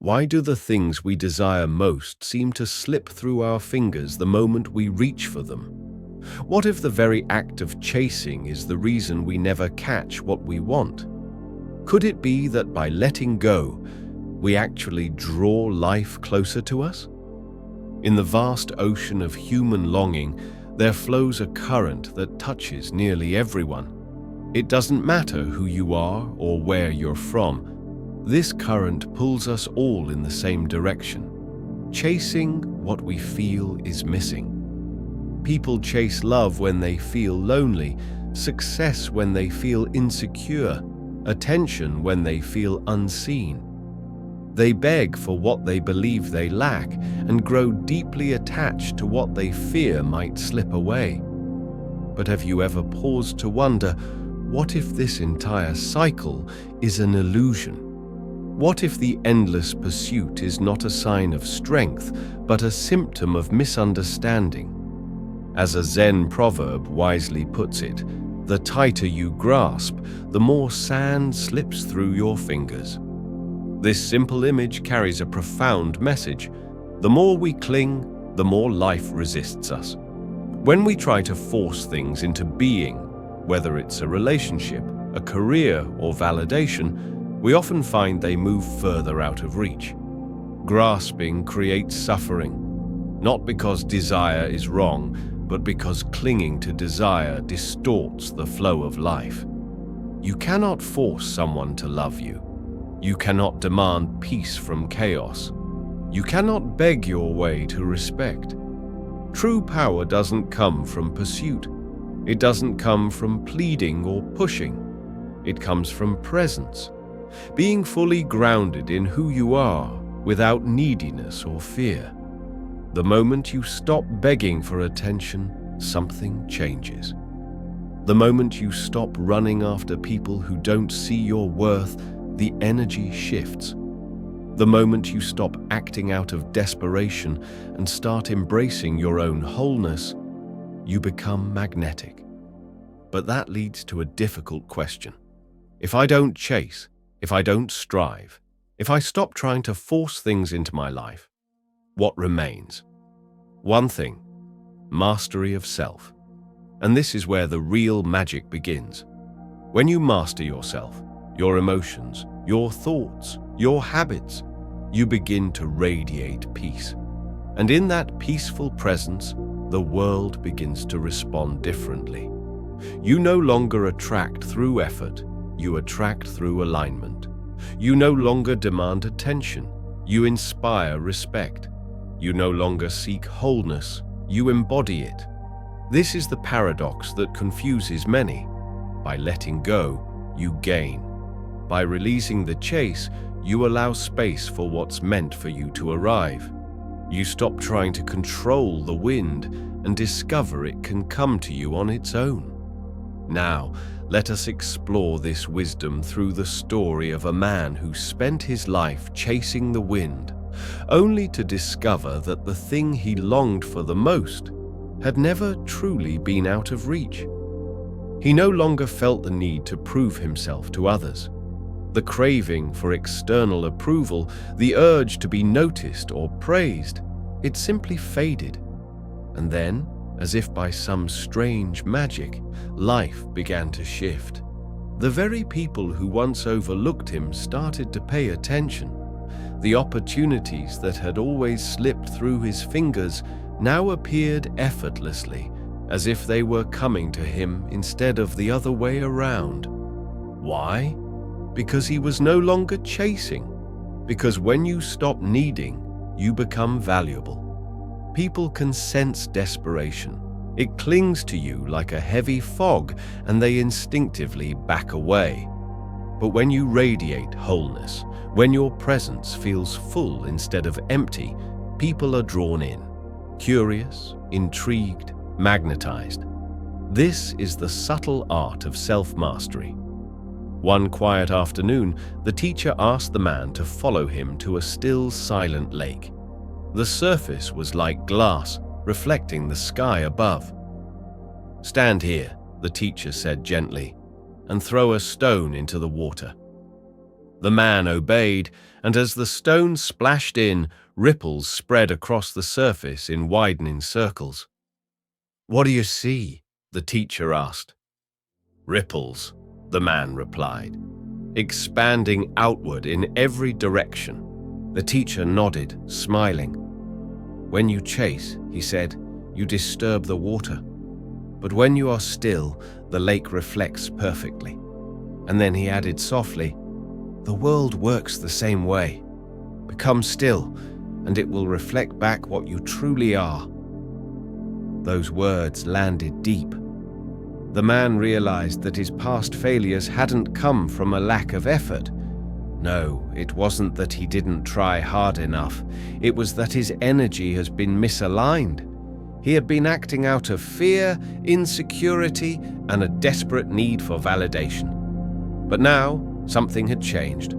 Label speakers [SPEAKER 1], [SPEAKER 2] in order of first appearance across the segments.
[SPEAKER 1] Why do the things we desire most seem to slip through our fingers the moment we reach for them? What if the very act of chasing is the reason we never catch what we want? Could it be that by letting go, we actually draw life closer to us? In the vast ocean of human longing, there flows a current that touches nearly everyone. It doesn't matter who you are or where you're from. This current pulls us all in the same direction, chasing what we feel is missing. People chase love when they feel lonely, success when they feel insecure, attention when they feel unseen. They beg for what they believe they lack and grow deeply attached to what they fear might slip away. But have you ever paused to wonder, what if this entire cycle is an illusion? What if the endless pursuit is not a sign of strength, but a symptom of misunderstanding? As a Zen proverb wisely puts it, the tighter you grasp, the more sand slips through your fingers. This simple image carries a profound message. The more we cling, the more life resists us. When we try to force things into being, whether it's a relationship, a career, or validation, we often find they move further out of reach. Grasping creates suffering, not because desire is wrong, but because clinging to desire distorts the flow of life. You cannot force someone to love you. You cannot demand peace from chaos. You cannot beg your way to respect. True power doesn't come from pursuit. It doesn't come from pleading or pushing. It comes from presence, being fully grounded in who you are without neediness or fear. The moment you stop begging for attention, something changes. The moment you stop running after people who don't see your worth, the energy shifts. The moment you stop acting out of desperation and start embracing your own wholeness, you become magnetic. But that leads to a difficult question. If I don't chase, if I don't strive, if I stop trying to force things into my life, what remains? One thing: mastery of self. And this is where the real magic begins. When you master yourself, your emotions, your thoughts, your habits, you begin to radiate peace. And in that peaceful presence, the world begins to respond differently. You no longer attract through effort, you attract through alignment. You no longer demand attention, you inspire respect. You no longer seek wholeness, you embody it. This is the paradox that confuses many. By letting go, you gain. By releasing the chase, you allow space for what's meant for you to arrive. You stop trying to control the wind and discover it can come to you on its own. Now, let us explore this wisdom through the story of a man who spent his life chasing the wind, only to discover that the thing he longed for the most had never truly been out of reach. He no longer felt the need to prove himself to others. The craving for external approval, the urge to be noticed or praised, it simply faded. And then, as if by some strange magic, life began to shift. The very people who once overlooked him started to pay attention. The opportunities that had always slipped through his fingers now appeared effortlessly, as if they were coming to him instead of the other way around. Why? Because he was no longer chasing. Because when you stop needing, you become valuable. People can sense desperation. It clings to you like a heavy fog, and they instinctively back away. But when you radiate wholeness, when your presence feels full instead of empty, people are drawn in, curious, intrigued, magnetized. This is the subtle art of self-mastery. One quiet afternoon, the teacher asked the man to follow him to a still, silent lake. The surface was like glass, reflecting the sky above. "Stand here," the teacher said gently, "and throw a stone into the water." The man obeyed, and as the stone splashed in, ripples spread across the surface in widening circles. "What do you see?" the teacher asked. "Ripples," the man replied, expanding outward in every direction. The teacher nodded, smiling. "When you chase," he said, "you disturb the water. But when you are still, the lake reflects perfectly." And then he added softly, "The world works the same way. Become still, and it will reflect back what you truly are." Those words landed deep. The man realized that his past failures hadn't come from a lack of effort. No, it wasn't that he didn't try hard enough. It was that his energy has been misaligned. He had been acting out of fear, insecurity, and a desperate need for validation. But now, something had changed.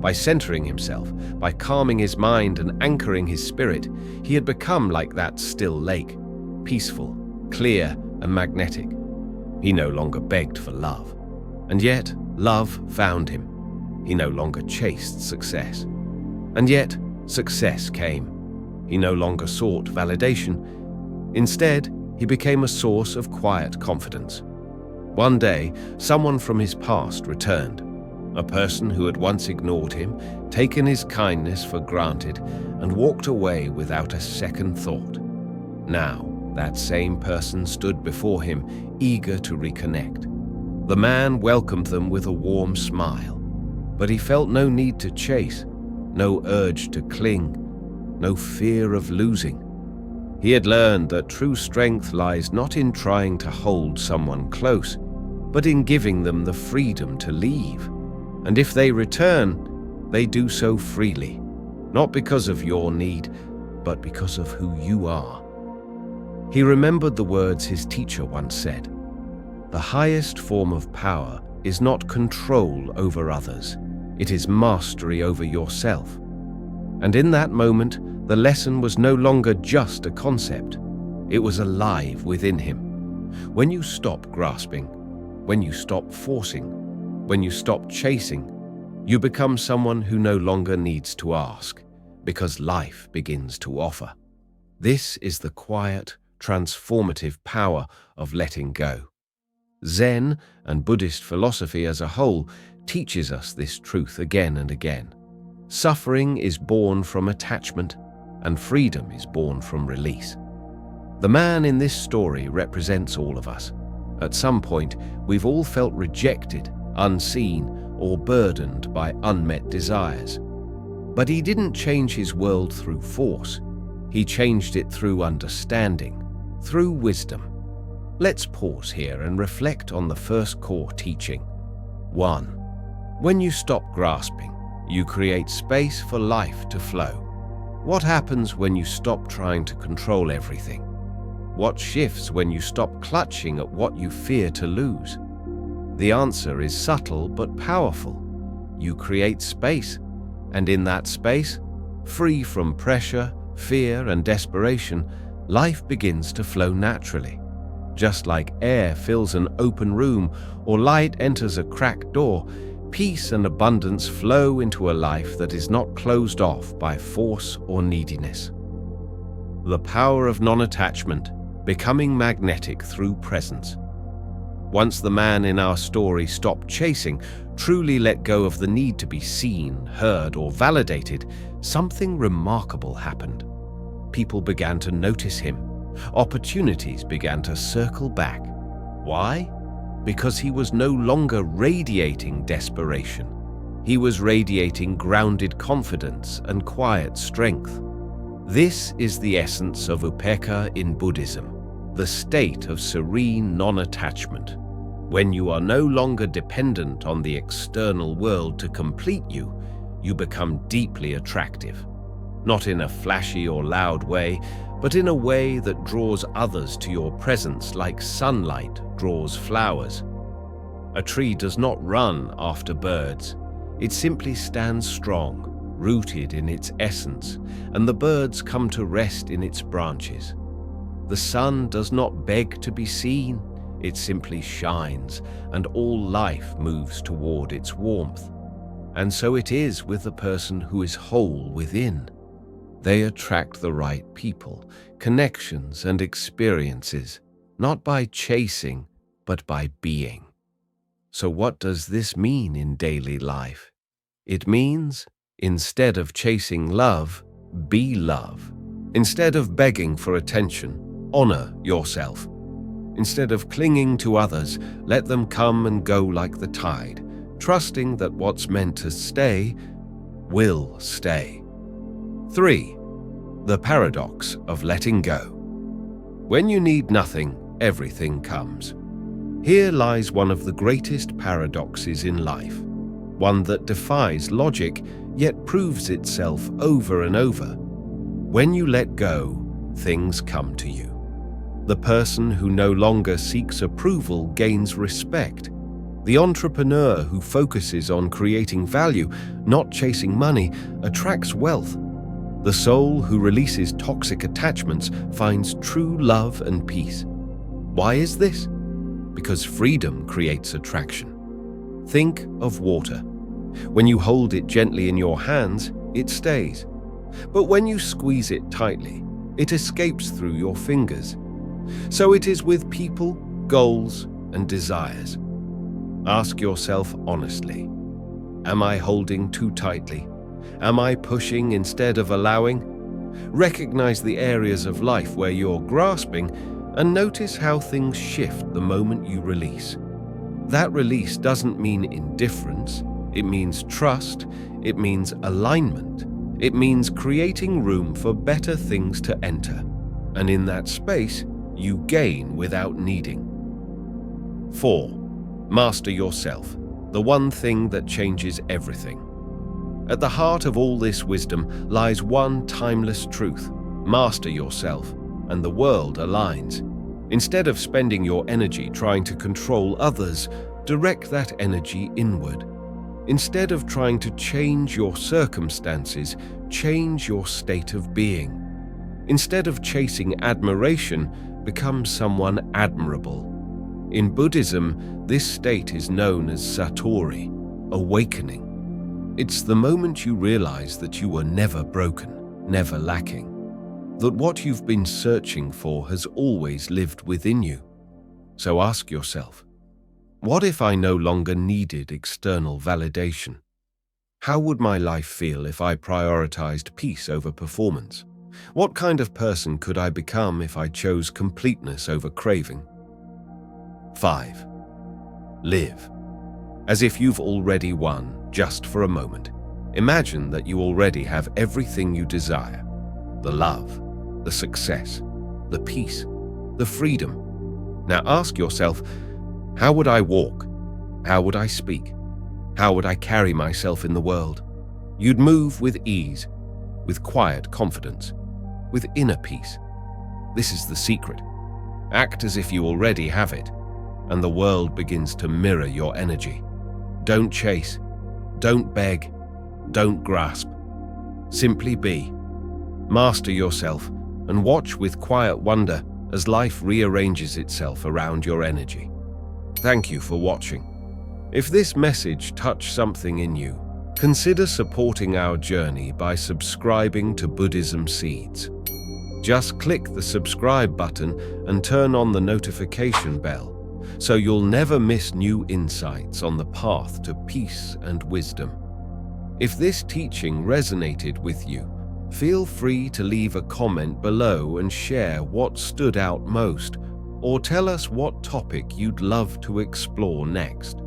[SPEAKER 1] By centering himself, by calming his mind and anchoring his spirit, he had become like that still lake, peaceful, clear, and magnetic. He no longer begged for love. And yet, love found him. He no longer chased success. And yet, success came. He no longer sought validation. Instead, he became a source of quiet confidence. One day, someone from his past returned. A person who had once ignored him, taken his kindness for granted, and walked away without a second thought. Now, that same person stood before him, eager to reconnect. The man welcomed them with a warm smile, but he felt no need to chase, no urge to cling, no fear of losing. He had learned that true strength lies not in trying to hold someone close, but in giving them the freedom to leave. And if they return, they do so freely, not because of your need, but because of who you are. He remembered the words his teacher once said, "The highest form of power is not control over others, it is mastery over yourself." And in that moment, the lesson was no longer just a concept, it was alive within him. When you stop grasping, when you stop forcing, when you stop chasing, you become someone who no longer needs to ask, because life begins to offer. This is the quiet, transformative power of letting go. Zen and Buddhist philosophy as a whole teaches us this truth again and again. Suffering is born from attachment, and freedom is born from release. The man in this story represents all of us. At some point, we've all felt rejected, unseen, or burdened by unmet desires. But he didn't change his world through force. He changed it through understanding, through wisdom. Let's pause here and reflect on the first core teaching. 1. When you stop grasping, you create space for life to flow. What happens when you stop trying to control everything? What shifts when you stop clutching at what you fear to lose? The answer is subtle but powerful. You create space, and in that space, free from pressure, fear, and desperation, life begins to flow naturally. Just like air fills an open room or light enters a cracked door, peace and abundance flow into a life that is not closed off by force or neediness. The power of non-attachment, becoming magnetic through presence. Once the man in our story stopped chasing, truly let go of the need to be seen, heard, or validated, something remarkable happened. People began to notice him. Opportunities began to circle back. Why? Because he was no longer radiating desperation. He was radiating grounded confidence and quiet strength. This is the essence of upekkha in Buddhism, the state of serene non-attachment. When you are no longer dependent on the external world to complete you, you become deeply attractive. Not in a flashy or loud way, but in a way that draws others to your presence like sunlight draws flowers. A tree does not run after birds. It simply stands strong, rooted in its essence, and the birds come to rest in its branches. The sun does not beg to be seen, it simply shines, and all life moves toward its warmth. And so it is with the person who is whole within. They attract the right people, connections, and experiences, not by chasing, but by being. So what does this mean in daily life? It means, instead of chasing love, be love. Instead of begging for attention, honor yourself. Instead of clinging to others, let them come and go like the tide, trusting that what's meant to stay will stay. 3. The paradox of letting go. When you need nothing, everything comes. Here lies one of the greatest paradoxes in life, one that defies logic yet proves itself over and over. When you let go, things come to you. The person who no longer seeks approval gains respect. The entrepreneur who focuses on creating value, not chasing money, attracts wealth. The soul who releases toxic attachments finds true love and peace. Why is this? Because freedom creates attraction. Think of water. When you hold it gently in your hands, it stays. But when you squeeze it tightly, it escapes through your fingers. So it is with people, goals, and desires. Ask yourself honestly, am I holding too tightly? Am I pushing instead of allowing? Recognize the areas of life where you're grasping and notice how things shift the moment you release. That release doesn't mean indifference. It means trust. It means alignment. It means creating room for better things to enter. And in that space, you gain without needing. 4. Master yourself, the one thing that changes everything. At the heart of all this wisdom lies one timeless truth. Master yourself, and the world aligns. Instead of spending your energy trying to control others, direct that energy inward. Instead of trying to change your circumstances, change your state of being. Instead of chasing admiration, become someone admirable. In Buddhism, this state is known as Satori, awakening. It's the moment you realize that you were never broken, never lacking, that what you've been searching for has always lived within you. So ask yourself, what if I no longer needed external validation? How would my life feel if I prioritized peace over performance? What kind of person could I become if I chose completeness over craving? 5. Live. As if you've already won, just for a moment. Imagine that you already have everything you desire. The love, the success, the peace, the freedom. Now ask yourself, how would I walk? How would I speak? How would I carry myself in the world? You'd move with ease, with quiet confidence, with inner peace. This is the secret. Act as if you already have it, and the world begins to mirror your energy. Don't chase, don't beg, don't grasp. Simply be. Master yourself and watch with quiet wonder as life rearranges itself around your energy. Thank you for watching. If this message touched something in you, consider supporting our journey by subscribing to Buddhism Seeds. Just click the subscribe button and turn on the notification bell so you'll never miss new insights on the path to peace and wisdom. If this teaching resonated with you, feel free to leave a comment below and share what stood out most, or tell us what topic you'd love to explore next.